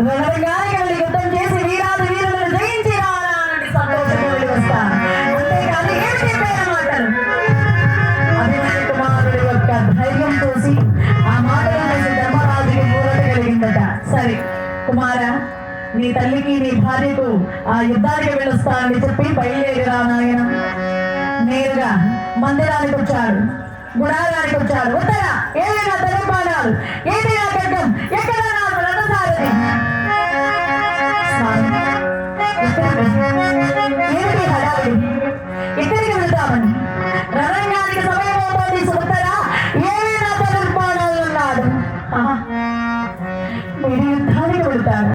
రణరంగానికి వెళ్ళి యుద్ధం చేసి వీరాది వీరులను జయించి రావాలని సంతోషంగా వెళ్ళి వస్తాను. అంతేకాని ఏం చెప్పారు మాటలు అభిమన్యు కుమారుడి యొక్క ధైర్యం చూసి ఆ మాటలు చూసి ధర్మరాజుకి ఊరట కలిగిందట. సరే కుమారా, నీ తల్లికి నీ భార్యకు ఆ యుద్ధానికి వెళ్ళొస్తానని చెప్పి బయలుదేరిరా నాయన. నేరుగా మందిరానికి వచ్చాడు, గుడారానికి వచ్చాడు. ఉత్తరా ఏదైనా తలంపాడాలు, ఏదైనా ఖడ్గం, ఎక్కడ నాకు రథసారథి ఏమిటి హడావిడి, ఎక్కడికి వెళ్తామని రణరంగానికి సమయం అవుతోంది. ఉత్తరా ఏమైనా తలంపాడాలు అన్నాడు. మీరు యుద్ధానికి వెళ్తారు.